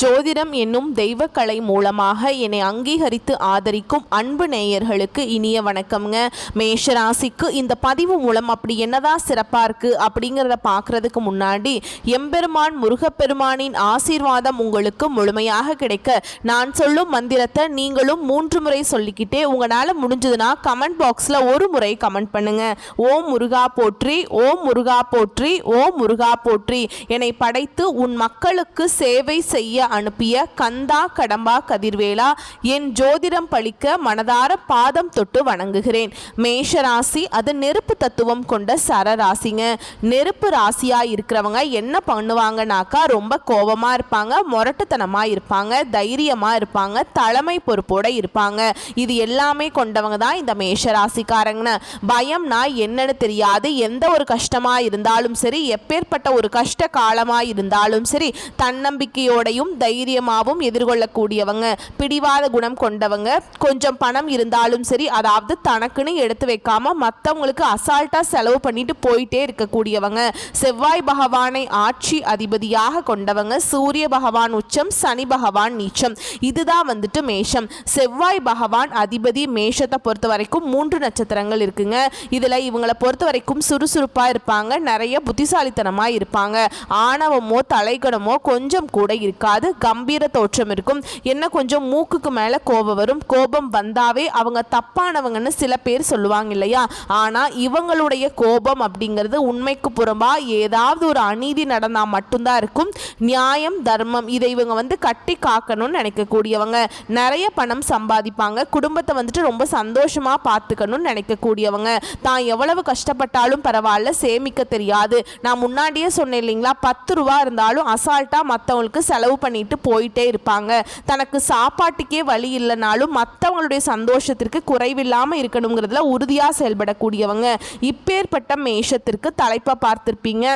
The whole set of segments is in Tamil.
ஜோதிடம் என்னும் தெய்வக்கலை மூலமாக என்னை அங்கீகரித்து ஆதரிக்கும் அன்பு நேயர்களுக்கு இனிய வணக்கம்ங்க. மேஷராசிக்கு இந்த பதிவு மூலம் அப்படி என்னதான் சிறப்பாக இருக்குது அப்படிங்கிறத பார்க்குறதுக்கு முன்னாடி எம்பெருமான் முருகப்பெருமானின் ஆசீர்வாதம் உங்களுக்கு முழுமையாக கிடைக்க நான் சொல்லும் மந்திரத்தை நீங்களும் 3 முறை சொல்லிக்கிட்டே உங்களால் முடிஞ்சதுன்னா கமெண்ட் பாக்ஸில் ஒரு முறை கமெண்ட் பண்ணுங்க. ஓம் முருகா போற்றி, ஓம் முருகா போற்றி, ஓம் முருகா போற்றி. என்னை படைத்து உன் மக்களுக்கு சேவை செய்ய அனுப்பிய கந்தா கடம்பா கதிர்வேலா, என் ஜோதிடம் பழிக்க மனதார பாதம் தொட்டு வணங்குகிறேன். மேஷராசி அது நெருப்பு தத்துவம் கொண்ட சரராசிங்க. நெருப்பு ராசியா இருக்கிறவங்க என்ன பண்ணுவாங்கனாக்கா ரொம்ப கோபமா இருப்பாங்க, முரட்டுத்தனமா இருப்பாங்க, தைரியமா இருப்பாங்க, தலைமை பொறுப்போட இருப்பாங்க. இது எல்லாமே கொண்டவங்க தான் இந்த மேஷராசிக்காரங்க. பயம்னா என்னன்னு தெரியாது. எந்த ஒரு கஷ்டமா இருந்தாலும் சரி, எப்பேற்பட்ட ஒரு கஷ்ட காலமா இருந்தாலும் சரி, தன்னம்பிக்கையோடையும் தைரியமாகவும் எதிர்கொள்ளக்கூடியவங்க. பிடிவாத குணம் கொண்டவங்க. கொஞ்சம் பணம் இருந்தாலும் சரி, அதாவது தனக்குன்னு எடுத்து வைக்காம மற்றவங்களுக்கு அசால்ட்டா செலவு பண்ணிட்டு போயிட்டே இருக்கக்கூடியவங்க. செவ்வாய் பகவானை ஆட்சி அதிபதியாக கொண்டவங்க. சூரிய பகவான் உச்சம், சனி பகவான் நீச்சம். இதுதான் வந்துட்டு மேஷம். செவ்வாய் பகவான் அதிபதி மேஷத்தை பொறுத்த வரைக்கும் 3 நட்சத்திரங்கள் இருக்குங்க. இதுல இவங்களை பொறுத்த வரைக்கும் சுறுசுறுப்பா இருப்பாங்க, நிறைய புத்திசாலித்தனமா இருப்பாங்க. ஆணவமோ தலைகணமோ கொஞ்சம் கூட இருக்காது. கம்பீர தோற்றம் இருக்கும். என்ன கொஞ்சம் மூக்குக்கு மேல கோபம் வரும். கோபம் வந்தாவே அவங்க தப்பானவங்கன்னு சில பேர் சொல்லுவாங்க இல்லையா? ஆனா இவங்களுடைய கோபம் அப்படிங்கிறது உண்மைக்கு புறம்பா ஏதாவது ஒரு அநீதி நடந்தா மட்டும்தான் இருக்கும். நியாயம் தர்மம் இதை இவங்க கட்டி காக்கணும்னு நினைக்கக்கூடியவங்க. நிறைய பணம் சம்பாதிப்பாங்க. குடும்பத்தை ரொம்ப சந்தோஷமா பார்த்துக்கணும்னு நினைக்கக்கூடியவங்க. தான் எவ்வளவு கஷ்டப்பட்டாலும் பரவாயில்ல, சேமிக்க தெரியாது. நான் முன்னாடியே சொன்னேன் இல்லைங்களா, 10 ரூபா இருந்தாலும் அசால்ட்டா மற்றவங்களுக்கு செலவு பண்ணிட்டு போயிட்டே இருப்பாங்க. தனக்கு சாப்பாட்டுக்கே வழி இல்லைனாலும் மற்றவங்களுடைய சந்தோஷத்திற்கு குறைவில்லாமல் இருக்கணுங்கிறதுல உறுதியாக செயல்படக்கூடியவங்க. இப்பேற்பட்ட மேஷத்திற்கு தலைப்பை பார்த்திருப்பீங்க.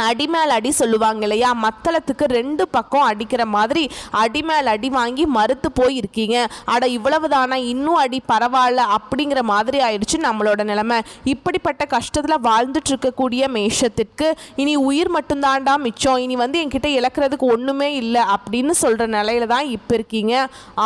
அடிமேல் அடி சொல்லுவாங்க இல்லையா? மத்தளத்துக்கு 2 பக்கம் அடிக்கிற மாதிரி அடிமேல் அடி வாங்கி மறுத்து போயிருக்கீங்க. அட இவ்வளவுதானா, இன்னும் அடி பரவாயில்ல அப்படிங்கிற மாதிரி ஆயிடுச்சு நம்மளோட நிலைமை. இப்படிப்பட்ட கஷ்டத்தில் வாழ்ந்துட்டு இருக்கக்கூடிய மேஷத்திற்கு இனி உயிர் மட்டும்தான்டா மிச்சம், இனி என்கிட்ட இழக்கிறதுக்கு ஒன்றுமே இல்லை அப்படின்னு சொல்கிற நிலையில தான் இப்போ இருக்கீங்க.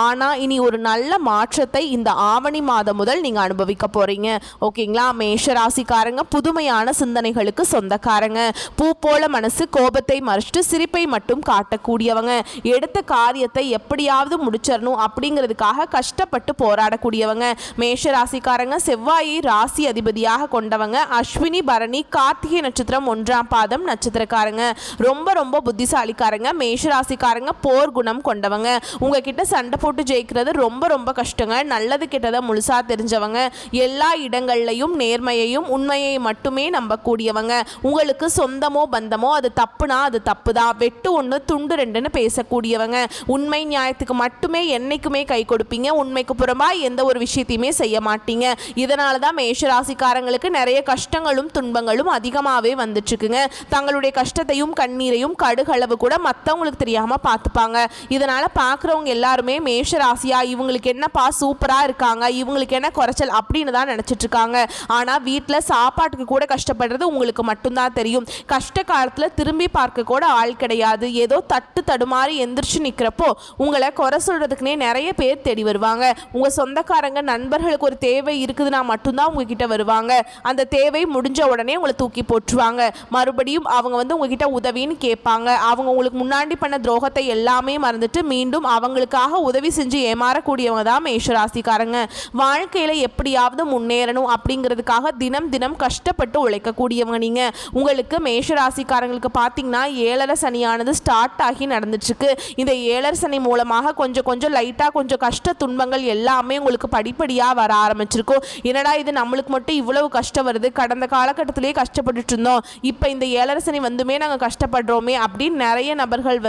ஆனால் இனி ஒரு நல்ல மாற்றத்தை இந்த ஆவணி மாதம் முதல் நீங்கள் அனுபவிக்க போகிறீங்க. ஓகேங்களா? மேஷராசிக்காரங்க புதுமையான சிந்தனைகளுக்கு சொந்தக்காரங்க. பூ போல மனசு, கோபத்தை மறைச்சிட்டு சிரிப்பை மட்டும் காட்டக்கூடியவங்க. எடுத்த காரியத்தை எப்படியாவது முடிச்சிடணும் அப்படிங்கிறதுக்காக கஷ்டப்பட்டு போராடக்கூடியவங்க. மேஷ ராசிக்காரங்க செவ்வாயை ராசி அதிபதியாக கொண்டவங்க. அஸ்வினி பரணி கார்த்திகை நட்சத்திரம் 1ஆம் பாதம் நட்சத்திரக்காரங்க. ரொம்ப ரொம்ப புத்திசாலிக்காரங்க. மேஷ ராசிக்காரங்க போர் குணம் கொண்டவங்க. உங்ககிட்ட சண்டை போட்டு ஜெயிக்கிறது ரொம்ப ரொம்ப கஷ்டங்க. நல்லது கெட்டதை முழுசா தெரிஞ்சவங்க. எல்லா இடங்கள்லையும் நேர்மையையும் உண்மையை மட்டுமே நம்பக்கூடியவங்க. உங்களுக்கு சொந்தமோ பந்தமோ அது தப்புனா அது தப்புதான், வெட்டு 1 துண்டு 2ன்னு பேசக்கூடியவங்க. உண்மை நியாயத்துக்கு மட்டுமே என்னைக்குமே கை கொடுப்பீங்க. உண்மைக்கு புறம்பா எந்த ஒரு விஷயத்தையுமே செய்ய மாட்டீங்க. இதனால தான் மேஷராசிக்காரங்களுக்கு நிறைய கஷ்டங்களும் துன்பங்களும் அதிகமாகவே வந்துட்டு இருக்குங்க. தங்களுடைய கஷ்டத்தையும் கண்ணீரையும் கடுகளவு கூட மற்றவங்களுக்கு தெரியாம பார்த்துப்பாங்க. இதனால பார்க்குறவங்க எல்லாருமே மேஷராசியா இவங்களுக்கு என்னப்பா சூப்பரா இருக்காங்க, இவங்களுக்கு என்ன குறைச்சல் அப்படின்னு தான் நினைச்சிட்டு இருக்காங்க. ஆனா வீட்டில் சாப்பாட்டுக்கு கூட கஷ்டப்படுறது உங்களுக்கு மட்டும்தான் தெரியும். கஷ்ட காலத்தில் திரும்பி பார்க்க கூட ஆள் கிடையாது. ஏதோ தட்டு தடுமாறி எந்திரிச்சு நிற்கிறப்போ உங்களை குறை சொல்றதுக்குனே நிறைய பேர் தேடி வருவாங்க. உங்கள் சொந்தக்காரங்க நண்பர்களுக்கு ஒரு தேவை இருக்குதுன்னா மட்டும்தான் உங்ககிட்ட வருவாங்க. அந்த தேவை முடிஞ்ச உடனே உங்களை தூக்கி போட்டுருவாங்க. மறுபடியும் அவங்க உங்ககிட்ட உதவின்னு கேட்பாங்க. அவங்க உங்களுக்கு முன்னாடி பண்ண துரோகத்தை எல்லாமே மறந்துட்டு மீண்டும் அவங்களுக்காக உதவி செஞ்சு ஏமாறக்கூடியவங்க தான் மேஷராசிக்காரங்க. வாழ்க்கையில் எப்படியாவது முன்னேறணும் அப்படிங்கிறதுக்காக தினம் தினம் கஷ்டப்பட்டு உழைக்கக்கூடியவங்க நீங்க. உங்களுக்கு மேஷராசிக்காரங்களுக்கு பார்த்தீங்கன்னா 7 சனியானது ஸ்டார்ட் ஆகி நடந்துட்டுருக்கு. இந்த 7 சனி மூலமாக கொஞ்சம் லைட்டாக கொஞ்சம் கஷ்ட துன்பங்கள் எல்லாமே உங்களுக்கு படிப்படியாக வர ஆரம்பிச்சிருக்கும். என்னடா இது நம்மளுக்கு மட்டும் இவ்வளவு கஷ்டம் வருது, கடந்த காலகட்டத்திலேயே கஷ்டப்பட்டுட்டு இருந்தோம், இப்போ இந்த 7 சனி வந்துமே நாங்கள் கஷ்டப்படுறோமே அப்படின்னு நிறைய நபர்கள்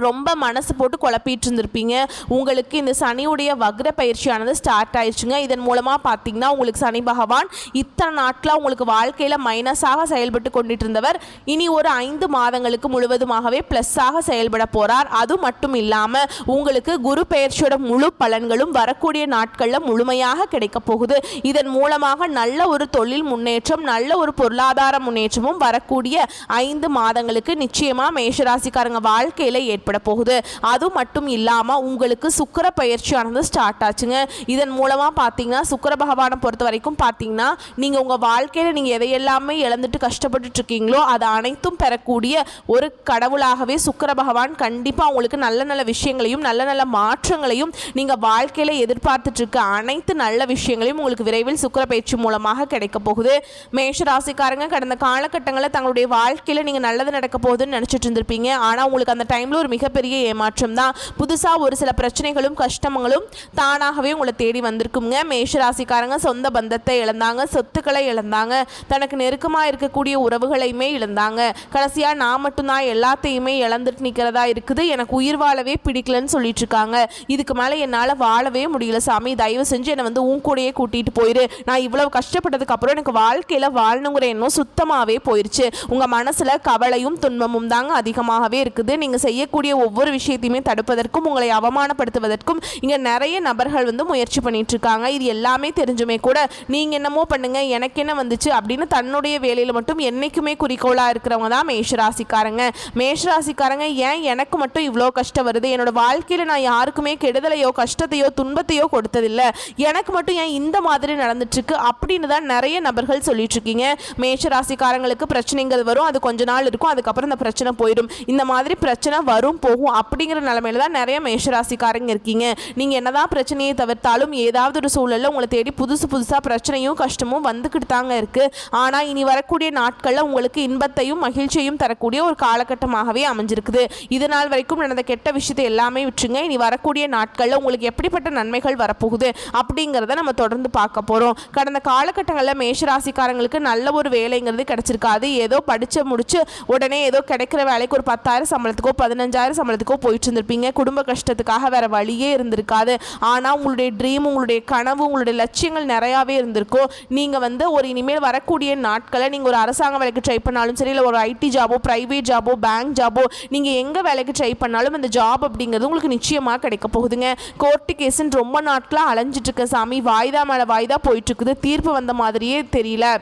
ரொம்ப மனசு போட்டு குழப்பிட்டு இருந்திருப்பீங்க. உங்களுக்கு இந்த சனியுடைய வக்ர பயிற்சியானது ஸ்டார்ட் ஆயிடுச்சுங்க. இதன் மூலமாக பார்த்தீங்கன்னா உங்களுக்கு சனி பகவான் இத்தனை நாட்களாக உங்களுக்கு வாழ்க்கையில் மைனஸாக செயல்பட்டு கொண்டுட்டு இருந்தவர் இனி ஒரு 5 மாதங்களுக்கு முழுவதுமாகவே ப்ளஸ்ஸாக செயல்பட போகிறார். அது மட்டும் இல்லாமல் உங்களுக்கு குரு பயிற்சியோட முழு பலன்களும் வரக்கூடிய நாட்களில் முழுமையாக கிடைக்க போகுது. இதன் மூலமாக நல்ல ஒரு தொழில் முன்னேற்றம், நல்ல ஒரு பொருளாதார முன்னேற்றமும் வரக்கூடிய 5 மாதங்களுக்கு நிச்சயமாக மேஷராசிக்காரங்க வாழ்க்கையில் ஏற்பட போகுது. அது மட்டும் இல்லாமல் உங்களுக்கு சுக்கிர பயிற்சியானது ஸ்டார்ட் ஆச்சுங்க. இதன் மூலமாக பார்த்தீங்கன்னா சுக்கிர பகவானை பொறுத்த வரைக்கும் பார்த்தீங்கன்னா நீங்கள் உங்கள் வாழ்க்கையில் நீங்கள் எதையெல்லாமே இழந்துட்டு கஷ்டப்பட்டுட்டு இருக்கீங்களோ அதை அனைத்தும் பெறக்கூடிய ஒரு கடவுளாகவே சுக்கிர பகவான் கண்டிப்பாக உங்களுக்கு நல்ல நல்ல விஷயங்களையும் நல்ல நல்ல மாற்றங்களையும் நீங்கள் வாழ்க்கையில் எதிர்பார்த்துட்டு இருக்க அனைத்து நல்ல விஷயங்களையும் உங்களுக்கு விரைவில் சுக்கிர பயிற்சி மூலமாக கிடைக்க போகுது. மேஷராசிக்காரங்க கடந்த காலகட்டங்களில் தங்களுடைய வாழ்க்கையில் நீங்கள் நல்லது நடக்க போகுதுன்னு நினச்சிட்டு இருந்திருப்பீங்க. ஆனால் உங்களுக்கு அந்த டைமில் ஒரு மிகப்பெரிய ஏமாற்றம் தான். புதுசாக ஒரு சில பிரச்சனைகளும் கஷ்டங்களும் தானாகவே உங்களை தேடி வந்திருக்குங்க. மேஷராசிக்காரங்க சொந்த பந்தத்தை இழந்தாங்க, சொத்துக்களை இழந்தாங்க, தனக்கு நெருக்கமாக இருக்கக்கூடிய உறவுகளையுமே இழந்தாங்க. கடைசியாக நான் மட்டும்தான் எல்லாத்தையுமே இழந்துட்டு நிற்கிறதா இருக்குது, எனக்கு உயிர் வாழவே பிடிக்கலன்னு சொல்லிட்டு இருக்காங்க. இதுக்கு மேலே என்னால் வாழவே முடியல சாமி, தயவு செஞ்சு என்னை வந்து உன் கூடயே கூட்டிகிட்டு போயிரு. நான் இவ்வளவு கஷ்டப்பட்டதுக்கு அப்புறம் எனக்கு வாழ்க்கையில் வாழணுங்கிற எண்ணம் சுத்தமாகவே போயிடுச்சு. உங்கள் மனசில் கவலையும் துன்பமும் தாங்க அதிகமாகவே இருக்குது. நீங்கள் செய்யக்கூடிய ஒவ்வொரு விஷயத்தையுமே தடுப்பதற்கும் உங்களை அவமானப்படுத்துவதற்கும் இங்கே நிறைய நபர்கள் வந்து முயற்சி பண்ணிட்டு இருக்காங்க. இது எல்லாமே தெரிஞ்சுமே கூட நீங்கள் என்னமோ பண்ணுங்க எனக்கு என்ன வந்துச்சு அப்படின்னு தன்னுடைய வேலையில் மட்டும் என்றைக்குமே குறிக்கோளாக இருக்கிறவங்க தான் மேஷராசிக்காரங்க. மேஷராசிக்காரங்க ஏன் எனக்கு மட்டும் இவ்வளோ கஷ்டம் வருது, என்னோட வாழ்க்கையில் நான் யாருக்குமே கெடுதலையோ கஷ்டத்தையோ துன்பத்தையோ கொடுத்ததில்லை, எனக்கு மட்டும் ஏன் இந்த மாதிரி நடந்துட்டு இருக்கு அப்படின்னு தான் நிறைய நபர்கள் சொல்லிட்டு இருக்கீங்க. மேஷராசிக்காரங்களுக்கு பிரச்சனைகள் வரும், அது கொஞ்ச நாள் இருக்கும், அதுக்கப்புறம் இந்த பிரச்சனை போயிடும். இந்த மாதிரி பிரச்சனை வரும் போகும் அப்படிங்கிற நிலைமையில தான் நிறைய மேஷராசிக்காரங்க இருக்கீங்க. நீங்கள் என்னதான் பிரச்சனையை தவிர்த்தாலும் ஏதாவது ஒரு சூழலில் உங்களை தேடி புதுசாக பிரச்சனையும் கஷ்டமும் வந்துக்கிட்டு தாங்க இருக்குது. ஆனால் இனி வரக்கூடிய நாட்களில் உங்களுக்கு இன்பத்தையும் மகிழ்ச்சியையும் தரக்கூடிய ஒரு காலகட்டமாகவே அமைஞ்சிருக்குது. இது நாள் வரைக்கும் நடந்த கெட்ட விஷயத்தை எல்லாமே விட்டுருங்க. இனி வரக்கூடிய நாட்களில் உங்களுக்கு எப்படிப்பட்ட நன்மைகள் வரப்போகுது அப்படிங்கிறத நம்ம தொடர்ந்து பார்க்க போகிறோம். கடந்த காலகட்டங்களில் மேஷராசிக்காரங்களுக்கு நல்ல ஒரு வேலைங்கிறது கிடைச்சிருக்காது. ஏதோ படித்து முடிச்சு உடனே ஏதோ கிடைக்கிற வேலைக்கு ஒரு 10,000 சம்பளத்துக்கோ 15,000 சம்பளத்துக்கோ போயிட்டு இருந்திருப்பீங்க. குடும்ப கஷ்டத்துக்காக வேற வழியே இருந்திருக்காது. ஆனால் உங்களுடைய ட்ரீம், உங்களுடைய கனவு, உங்களுடைய லட்சியங்கள் நிறையாவே இருந்திருக்கும். நீங்கள் வந்து ஒரு இனிமேல் வரக்கூடிய நாட்களை நீங்கள் ஒரு அரசாங்க வேலைக்கு ட்ரை பண்ணாலும் சரி, இல்லை ஒரு ஐடி ஜாபோ, ப்ரைவேட் ஜாபோ, பேங்க் ஜாபோ, நீங்கள் எங்கே வேலைக்கு ட்ரை பண்ணாலும் அந்த ஜாப் அப்படிங்கிறது உங்களுக்கு நிச்சயமாக கிடைக்க போகுதுங்க. கோர்ட்டு கேஸுன்னு ரொம்ப நாட்களாக அலைஞ்சிட்டு இருக்க சாமி, வாய்தா மேலே வாய்தா போயிட்டு இருக்குது, தீர்ப்பு வந்த மாதிரியே தெரியல,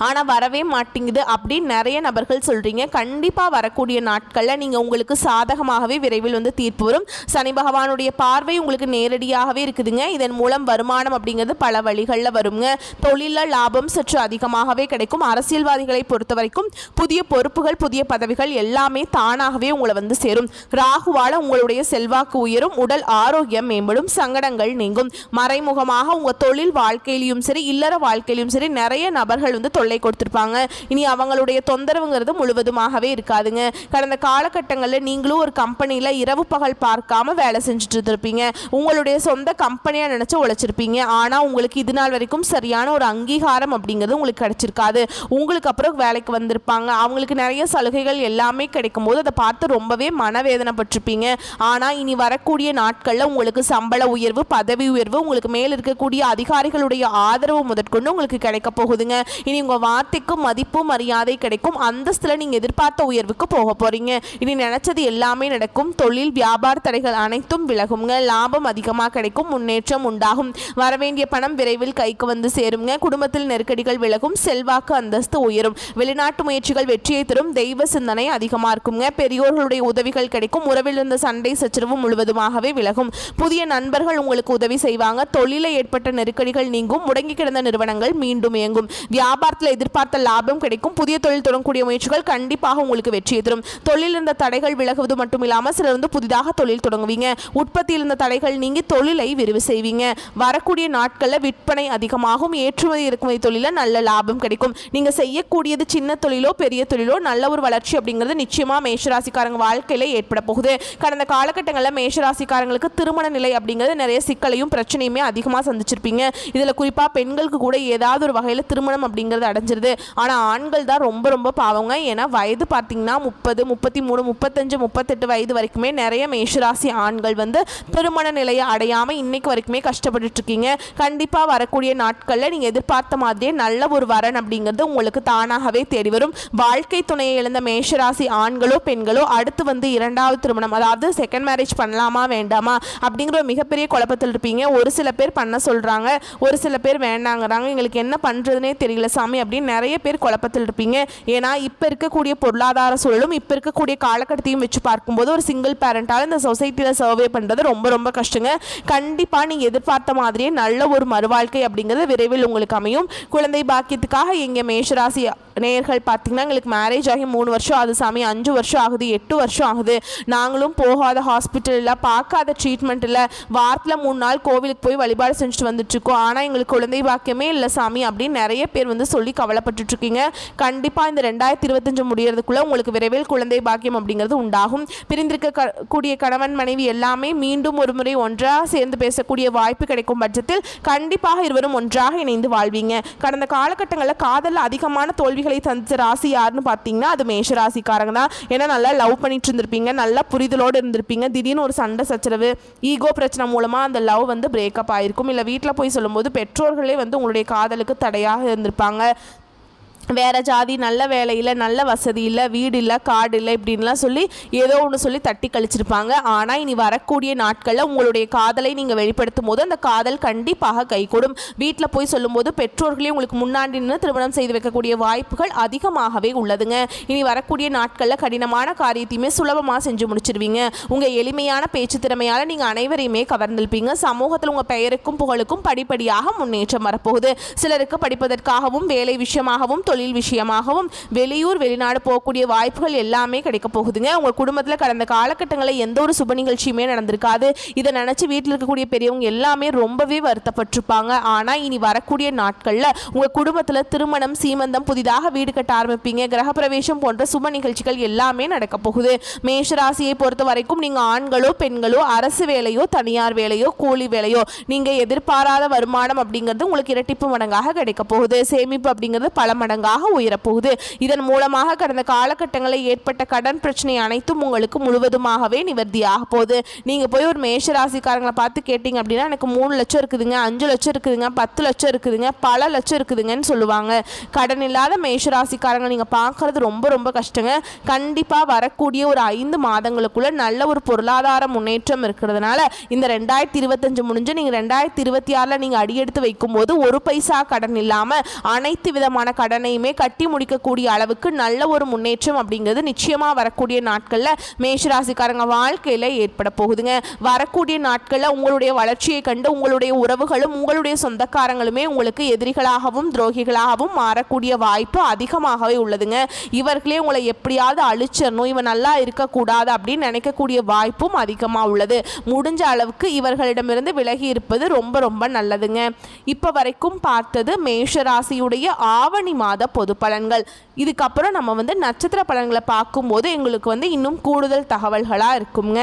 ஆனால் வரவே மாட்டேங்குது அப்படின்னு நிறைய நபர்கள் சொல்கிறீங்க. கண்டிப்பாக வரக்கூடிய நாட்களில் நீங்கள் உங்களுக்கு சாதகமாகவே விரைவில் வந்து தீர்ப்பு வரும். சனி பகவானுடைய பார்வை உங்களுக்கு நேரடியாகவே இருக்குதுங்க. இதன் மூலம் வருமானம் அப்படிங்கிறது பல வழிகளில் வருங்க. தொழிலில் லாபம் சற்று அதிகமாகவே கிடைக்கும். அரசியல்வாதிகளை பொறுத்த வரைக்கும் புதிய பொறுப்புகள், புதிய பதவிகள் எல்லாமே தானாகவே உங்களை வந்து சேரும். ராகுவால் உங்களுடைய செல்வாக்கு உயரும், உடல் ஆரோக்கியம் மேம்படும், சங்கடங்கள் நீங்கும். மறைமுகமாக உங்கள் தொழில் வாழ்க்கையிலும் சரி, இல்லற வாழ்க்கையிலும் சரி நிறைய நபர்கள் வந்து தொல்லை கொடுத்திருப்பாங்க. இனி அவங்களுடைய தொந்தரவுங்கிறது முழுவதுமாகவே இருக்காதுங்க. கடந்த காலகட்டங்களில் நீங்களும் ஒரு கம்பெனியில் இரவு பகல் பார்க்காம வேலை செஞ்சுட்டு இருந்திருப்பீங்க. உங்களுடைய சொந்த கம்பெனியாக நினச்சி உழைச்சிருப்பீங்க. ஆனால் உங்களுக்கு இது நாள் வரைக்கும் சரியான ஒரு அங்கீகாரம் அப்படிங்கிறது உங்களுக்கு கிடைச்சிருக்காது. உங்களுக்கு அப்புறம் வேலைக்கு வந்திருப்பாங்க, அவங்களுக்கு நிறைய சலுகைகள் எல்லாமே கிடைக்கும் போது அதை பார்த்து ரொம்பவே மனவேதனைப்பட்டிருப்பீங்க. ஆனால் இனி வரக்கூடிய நாட்களில் உங்களுக்கு சம்பள உயர்வு, பதவி உயர்வு, உங்களுக்கு மேல் இருக்கக்கூடிய அதிகாரிகளுடைய ஆதரவு முதற்கொண்டு உங்களுக்கு கிடைக்க போகுதுங்க. இனி உங்கள் வார்த்தைக்கு மதிப்பு மரியாதை கிடைக்கும். அந்தஸ்தில் நீங்கள் எதிர்பார்த்த உயர்வுக்கு போக போகிறீங்க. இனி நினச்சது எல்லாமே நடக்கும். தொழில் வியாபார தடைகள் அனைத்தும் விலகுங்க. லாபம் அதிகமாக கிடைக்கும், முன்னேற்றம் உண்டாகும். வரவேண்டிய பணம் விரைவில் கைக்கு வந்து சேருங்க. குடும்பத்தில் நெருக்கடிகள் விலகும், செல்வாக்கு அந்தஸ்து உயரும். வெளிநாட்டு முயற்சிகள் வெற்றியை தரும். தெய்வ சிந்தனை அதிகமாக இருக்குங்க. பெரியோர்களுடைய உதவிகள் கிடைக்கும். உறவில் இருந்த சண்டை சச்சரவு முழுவதுமாகவே விலகும். புதிய நண்பர்கள் உங்களுக்கு உதவி செய்வாங்க. தொழிலில் ஏற்பட்ட நெருக்கடிகள் நீங்கும். முடங்கி கிடந்த நிறுவனங்கள் மீண்டும் இயங்கும். வியாபாரத்தில் எதிர்பார்த்த லாபம் கிடைக்கும். புதிய தொழில் தொடங்கக்கூடிய முயற்சிகள் கண்டிப்பாக உங்களுக்கு வெற்றியை தரும். தொழில் இருந்த தடைகள் விலகுவது மட்டும் இல்லாமல் சிலர் வந்து புதிதாக தொழில் தொடங்குவீங்க. உற்பத்தியில் இருந்த தடைகள் நீங்கி தொழிலை விரிவு செய்வீங்க. வரக்கூடிய நாட்களில் விற்பனை அதிகமாகும். ஏற்றுமதி இறக்குமதி தொழிலில் நல்ல லாபம் கிடைக்கும். நீங்கள் செய்யக்கூடியது சின்ன தொழிலோ பெரிய தொழிலோ நல்ல ஒரு வளர்ச்சி அப்படிங்கிறது நிச்சயமாக மேஷராசிக்காரங்க வாழ்க்கையில் ஏற்பட போகுது. கடந்த காலகட்டங்களில் மேஷராசிக்காரங்களுக்கு திருமண நிலை அப்படிங்கிறது நிறைய சிக்கலையும் பிரச்சனையுமே அதிகமாக சந்திச்சிருப்பீங்க. இதில் குறிப்பாக பெண்களுக்கு கூட ஏதாவது ஒரு வகையில் திருமணம் அப்படிங்கிறது அடைஞ்சிருது. ஆனால் ஆண்கள் தான் ரொம்ப ரொம்ப பாவங்க. ஏன்னா வயது பார்த்தீங்கன்னா 30, 33, 35, 38 வயது வரைக்குமே நிறைய மேஷராசி ஆண்கள் வந்து திருமண நிலையை அடையாமல் இன்னைக்கு வரைக்குமே கஷ்டப்பட்டு இருக்கீங்க. கண்டிப்பாக வரக்கூடிய நாட்களில் நீங்கள் எதிர்பார்த்த மாதிரியே நல்ல ஒரு வரன் அப்படிங்கிறது உங்களுக்கு தானாகவே தேடி வரும். வாழ்க்கை துணையை இழந்த மேஷராசி ஆண்களோ பெண்களோ அடுத்து வந்து இரண்டாவது திருமணம், அதாவது செகண்ட் மேரேஜ் பண்ணலாமா வேண்டாமா அப்படிங்கிற ஒரு மிகப்பெரிய குழப்பத்தில் இருப்பீங்க. ஒரு சில பேர் பண்ண சொல்கிறாங்க, ஒரு சில பேர் வேண்டாங்கிறாங்க. எங்களுக்கு என்ன பண்ணுறதுனே தெரியல சாமி, சாமி அப்படின்னு நிறைய பேர் குழப்பத்தில் இருப்பீங்க. ஏன்னா இப்போ இருக்கக்கூடிய பொருளாதார சூழலும் இப்போ இருக்கக்கூடிய காலகட்டத்தையும் வச்சு பார்க்கும்போது ஒரு சிங்கிள் பேரண்டால் இந்த சொசைட்டியில் சர்வே பண்ணுறது ரொம்ப ரொம்ப கஷ்டங்க. கண்டிப்பாக நீங்கள் எதிர்பார்த்த மாதிரியே நல்ல ஒரு மறுவாழ்க்கை அப்படிங்கிறது விரைவில் உங்களுக்கு அமையும். குழந்தை பாக்கியத்துக்காக எங்கள் மேஷராசி நேயர்கள் பார்த்தீங்கன்னா எங்களுக்கு மேரேஜ் ஆகி 3 வருஷம் ஆகுது சாமி, 5 வருஷம் ஆகுது, 8 வருஷம் ஆகுது, நாங்களும் போகாத ஹாஸ்பிட்டல் இல்லை, பார்க்காத ட்ரீட்மெண்ட் இல்லை, வாரத்தில் 3 நாள் கோவிலுக்கு போய் வழிபாடு செஞ்சுட்டு வந்துட்டுருக்கோம், ஆனால் எங்களுக்கு குழந்ை பாக்கியமே இல்லை சாமி அப்படின்னு நிறைய பேர் வந்து சொல்லி கவலைப்பட்டுட்ருக்கீங்க. கண்டிப்பாக இந்த 2025 முடியறதுக்குள்ளே உங்களுக்கு விரைவில் குழந்தை பாக்கியம் அப்படிங்கிறது உண்டாகும். பிரிந்திருக்கக்கூடிய கணவன் மனைவி எல்லாமே மீண்டும் ஒரு முறை ஒன்றாக சேர்ந்து பேசக்கூடிய வாய்ப்பு கிடைக்கும் பட்சத்தில் கண்டிப்பாக இருவரும் ஒன்றாக இணைந்து வாழ்வீங்க. கடந்த காலகட்டங்களில் காதலில் அதிகமான தோல்விகளை தந்த ராசி யாருன்னு பார்த்தீங்கன்னா அது மேஷராசிக்காரங்க தான். ஏன்னா நல்லா லவ் பண்ணிட்டு இருந்திருப்பீங்க, நல்லா புரிதலோடு இருந்திருப்பீங்க, திடீர்னு ஒரு சண்டை சச்சரவு ஈகோ பிரச்சனை மூலமாக அந்த லவ் வந்து பிரேக்கப் ஆகிருக்கும். இல்லை வீட்டில் போய் சொல்லும்போது பெற்றோர்களே வந்து உங்களுடைய காதலுக்கு தடையாக இருந்திருப்பாங்க. வேறு ஜாதி, நல்ல வேலையில், நல்ல வசதி இல்லை, வீடு இல்லை, காடு இல்லை இப்படின்லாம் சொல்லி ஏதோ ஒன்று சொல்லி தட்டி கழிச்சிருப்பாங்க. ஆனால் இனி வரக்கூடிய நாட்களில் உங்களுடைய காதலை நீங்கள் வெளிப்படுத்தும் போது அந்த காதல் கண்டிப்பாக கைகூடும். வீட்டில் போய் சொல்லும்போது பெற்றோர்களே உங்களுக்கு முன்னாடி நின்று திருமணம் செய்து வைக்கக்கூடிய வாய்ப்புகள் அதிகமாகவே உள்ளதுங்க. இனி வரக்கூடிய நாட்களில் கடினமான காரியத்தையுமே சுலபமாக செஞ்சு முடிச்சிருவீங்க. உங்கள் எளிமையான பேச்சு திறமையால் நீங்கள் அனைவரையுமே கவர்ந்திருப்பீங்க. சமூகத்தில் உங்கள் பெயருக்கும் புகழுக்கும் படிப்படியாக முன்னேற்றம் வரப்போகுது. சிலருக்கு படிப்பதற்காகவும் வேலை விஷயமாகவும் தொழில் விஷயமாகவும் வெளியூர் வெளிநாடு போகக்கூடிய வாய்ப்புகள் எல்லாமே கிடைக்க போகுதுங்க. உங்கள் குடும்பத்தில் கடந்த காலகட்டங்களில் எந்த ஒரு சுப நிகழ்ச்சியுமே நடந்திருக்காது. இதை நினச்சி வீட்டில் இருக்கக்கூடிய பெரியவங்க எல்லாமே ரொம்பவே வருத்தப்பட்டிருப்பாங்க. ஆனால் இனி வரக்கூடிய நாட்களில் உங்கள் குடும்பத்தில் திருமணம், சீமந்தம், புதிதாக வீடு கட்ட ஆரம்பிப்பீங்க, கிரகப்பிரவேசம் போன்ற சுப நிகழ்ச்சிகள் எல்லாமே நடக்க போகுது. மேஷராசியை பொறுத்த வரைக்கும் நீங்கள் ஆண்களோ பெண்களோ, அரசு வேலையோ தனியார் வேலையோ கூலி வேலையோ, நீங்கள் எதிர்பாராத வருமானம் அப்படிங்கிறது உங்களுக்கு இரட்டிப்பு மடங்காக கிடைக்க போகுது. சேமிப்பு அப்படிங்கிறது பல மடங்காக உயரப்போகுது. இதன் மூலமாக கடந்த காலகட்டங்களில் ஏற்பட்ட கடன் பிரச்சனை அனைத்தும் உங்களுக்கு முழுவதுமாகவே நிவர்த்தியாக போகுது. நீங்கள் போய் ஒரு மேஷராசிக்காரங்களை பார்த்து கேட்டீங்க அப்படின்னா எனக்கு 3 லட்சம் இருக்குதுங்க, 5 லட்சம் இருக்குதுங்க, 10 லட்சம் இருக்குதுங்க, பல லட்சம் இருக்குதுங்கன்னு சொல்லுவாங்க. கடன் இல்லாத மேஷராசிக்காரங்க நீங்கள் பார்க்கறது ரொம்ப ரொம்ப கஷ்டங்க. கண்டிப்பாக வரக்கூடிய ஒரு 5 மாதங்களுக்குள்ள நல்ல ஒரு பொருளாதார முன்னேற்றம் இருக்கிறதுனால இந்த 2025 முடிஞ்சு நீங்கள் 2026 நீங்கள் அடியெடுத்து வைக்கும்போது ஒரு பைசா கடன் இல்லாமல் அனைத்து விதமான கடனையுமே கட்டி முடிக்கக்கூடிய அளவுக்கு நல்ல ஒரு முன்னேற்றம் அப்படிங்கிறது நிச்சயமாக வரக்கூடிய நாட்களில் மேஷராசிக்காரங்க வாழ்க்கையில் ஏற்பட போகுதுங்க. வரக்கூடிய நாட்களில் உங்களுடைய வளர்ச்சியை கண்டு உங்களுடைய உறவுகளும் உங்களுடைய சொந்தக்காரங்களுமே உங்களுக்கு எதிரிகளாகவும் துரோகிகளாகவும் மாறக்கூடிய வாய்ப்பு அதிகமாகவே உள்ளதுங்க. இவர்களே உங்களை எப்படியாவது அழிச்சிடணும், இவன் நல்லா இருக்கக்கூடாது அப்படின்னு நினைக்கக்கூடிய வாய்ப்பும் அதிகமாக உள்ளது. முடிஞ்ச அளவுக்கு இவர்களிடமிருந்து விலகி இருப்பது ரொம்ப ரொம்ப நல்லதுங்க. இப்போ வரைக்கும் பார்த்தது மேஷராசியுடைய ஆவணி மாத பொது பலன்கள். இதுக்கப்புறம் நம்ம வந்து நட்சத்திர பலன்களை பார்க்கும்போது எங்களுக்கு வந்து இன்னும் கூடுதல் தகவல்களாக இருக்குங்க.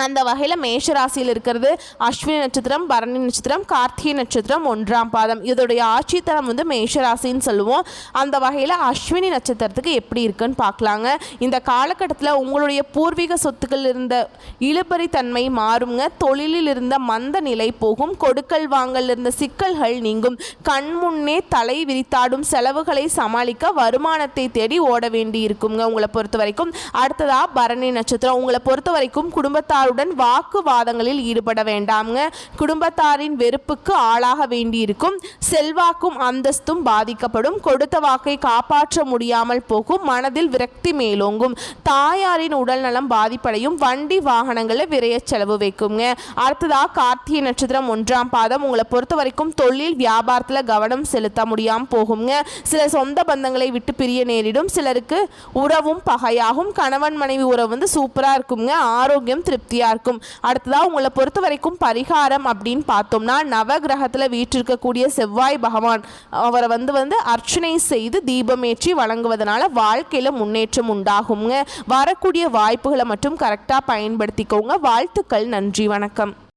அந்த வகையில் மேஷராசியில் இருக்கிறது அஸ்வினி நட்சத்திரம், பரணி நட்சத்திரம், கார்த்திகை நட்சத்திரம் 1ஆம் பாதம். இதோடைய ஆட்சித்தரம் வந்து மேஷராசின்னு சொல்லுவோம். அந்த வகையில் அஸ்வினி நட்சத்திரத்துக்கு எப்படி இருக்குன்னு பார்க்கலாங்க. இந்த காலகட்டத்தில் உங்களுடைய பூர்வீக சொத்துக்கள் இருந்த இழுபறி தன்மை மாறுங்க. தொழிலில் இருந்த மந்த நிலை போகும். கொடுக்கல் வாங்கல் இருந்த சிக்கல்கள் நீங்கும். கண்முன்னே தலை விரித்தாடும் செலவுகளை சமாளிக்க வருமானத்தை தேடி ஓட வேண்டி இருக்குங்க உங்களை பொறுத்த வரைக்கும். அடுத்ததா பரணி நட்சத்திரம். உங்களை பொறுத்த வரைக்கும் குடும்பத்தார் வாக்குவாதங்களில் ஈடுபட வேண்டாம்ங்க. குடும்பத்தாரின் வெறுப்புக்கு ஆளாக வேண்டியிருக்கும். செல்வாக்கும் அந்தஸ்தும் பாதிக்கப்படும். கொடுத்த வாக்கை காப்பாற்ற முடியாமல் போகும். மனதில் விரக்தி மேலோங்கும். தாயாரின் உடல் நலம் பாதிப்படையும். வண்டி வாகனங்களை விரைய செலவு வைக்குங்க. அடுத்ததா கார்த்திகை நட்சத்திரம் 1ஆம் பாதம். உங்களை பொறுத்த வரைக்கும் தொழில் வியாபாரத்தில் கவனம் செலுத்த முடியாமல் போகுங்க. சில சொந்த பந்தங்களை விட்டு பிரிய நேரிடும். சிலருக்கு உறவும் பகையாகும். கணவன் மனைவி உறவு வந்து சூப்பராக இருக்குங்க. ஆரோக்கியம் திருப்தி இருக்கும். அடுத்ததா உங்களை பொறுத்த வரைக்கும் பரிகாரம் அப்படின்னு பார்த்தோம்னா நவகிரகத்தில் வீற்றிருக்கக்கூடிய செவ்வாய் பகவான் அவரை வந்து அர்ச்சனை செய்து தீபமேற்றி வழங்குவதனால வாழ்க்கையில் முன்னேற்றம் உண்டாகுங்க. வரக்கூடிய வாய்ப்புகளை மட்டும் கரெக்டாக பயன்படுத்திக்கோங்க. வாழ்த்துக்கள். நன்றி. வணக்கம்.